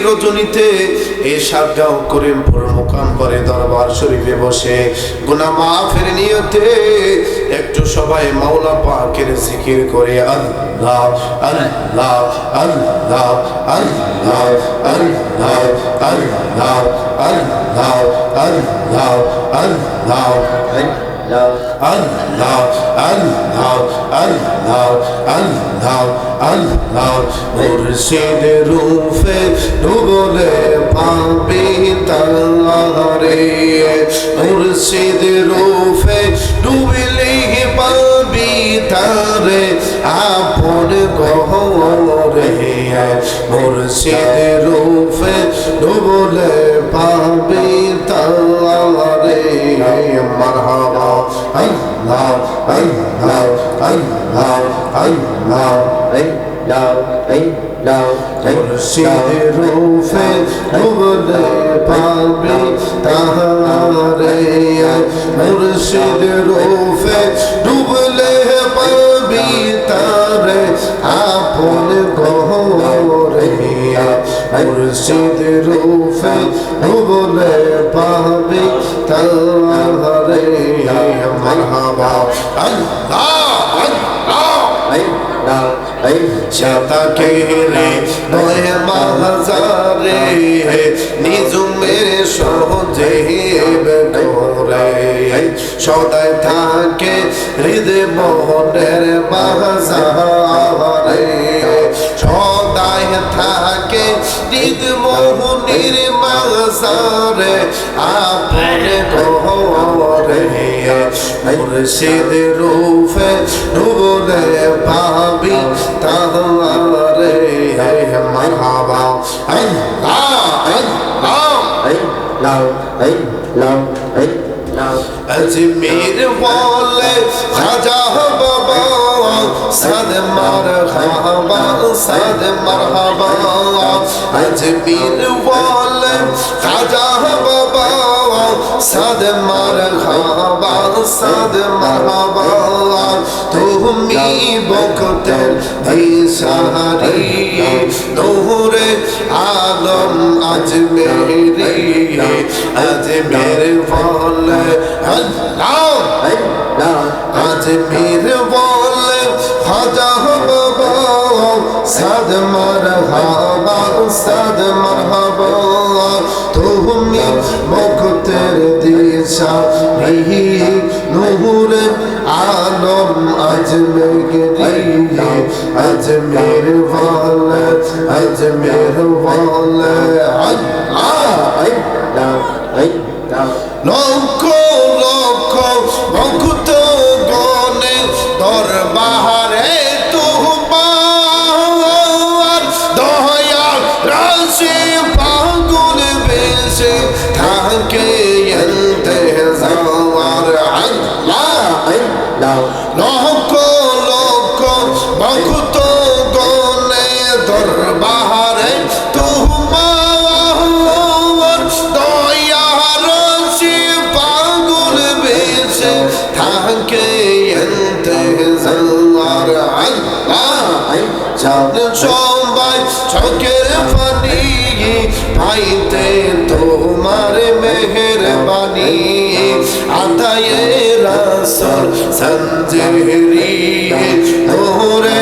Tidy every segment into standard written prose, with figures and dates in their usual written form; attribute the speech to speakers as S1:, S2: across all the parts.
S1: রজনীতে এশাগাও করিমপুর মুকাম্বরে দরবার শরীফে বসে গুনাহ মাফের নিয়তে একটু সবাই মাওলা পাকের জিকির করে আল্লাহ আল্লাহ আল্লাহ আল্লাহ আল্লাহ আল্লাহ আল্লাহ আল্লাহ আল্লাহ আল্লাহ আল্লাহ আল্লাহ আল্লাহ আল্লাহ মুর্শিদ রূপে ডুবলে পাবি তারে মুর্শিদ রূপে ডুবলে পাবি তারে আপন গহরে মুর্শিদ রূপে ডুবলে পাবি তারে মারহাবা আল্লাহ আল্লাহ আল্লাহ আল্লাহ মুর্শিদ রূপে ডুবলে পাবি তারে মুর্শিদ রূপে ডুবলে পাবি তারে আপন গহরে মুর্শিদ রূপে ডুবলে পাবি তারে মারহাবা আল্লাহ আল্লাহ শাতাকে রে নয় মাহাজারে নিজুমের সহজেব করে সদায় থাকে হৃদয় মোহনের মাহাজারে সদায় থাকে হৃদয় মোহনের মাহাজারে আপন গহরে মুর্শিদ রূপে ডুবলে পাবি তারে মারহাবা আল্লাহ আল্লাহ আজমির বলে খাজা বাবা সাদ মারহাবা সাদ মারহাবা আজমির বলে খাজা বাবা সাদ মারহাবা সাদ মারহাবা তুমি বখতের দিশারি নূরে আলম আজমেরি আজমের বলে আল্লাহ আজমের বলে খাজা বাবা সাদ মারহাবা সাদ মারহাবা তুমি বখতের দিশারি নূরে আলম আজমেরি আজমের বলে আজমের বলে লক্ষ লক্ষ ভক্ত গণে দরবারে তোমার দয়া রাশি পাগল বেশে থাকে ইন্তজার আল্লাহ লক্ষ লক্ষ ভক্ত গণে দরবারে তোমার দয়া রাশি পাগল বেশে থাকে ইন্তজার আল্লাহ চাঁদ সবাই চোখের পানি পাইতে তোমার মেহেরবানি আতায়ে রাসূল সঞ্জেরি নূরে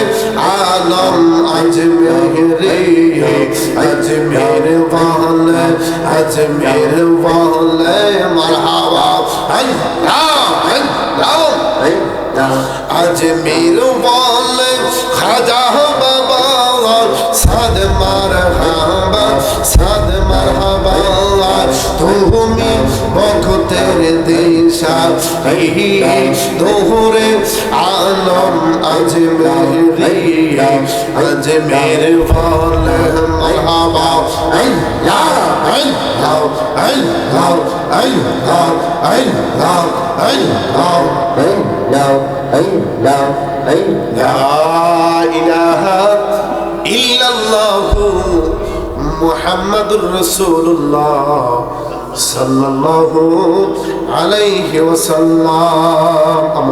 S1: আলম আজমেরি আজমের ওয়ালে আজমের ওয়ালে মারহাবা আল্লাহ আল্লাহ আজমের ওয়ালে খাজা বাবা সাদ মারহাবা সাদ মারহাবা তুমি বখতের দিশা দোহরে আলম আজমেরি আজমের বলে মারহাবা আল্লাহ আল্লাহ আল্লাহ আল্লাহ আল্লাহ আল্লাহ লা ইলাহা ইল্লাল্লাহু মুহাম্মাদুর রাসূলুল্লাহ সাল্লাল্লাহু আলাইহি ওয়াসাল্লাম।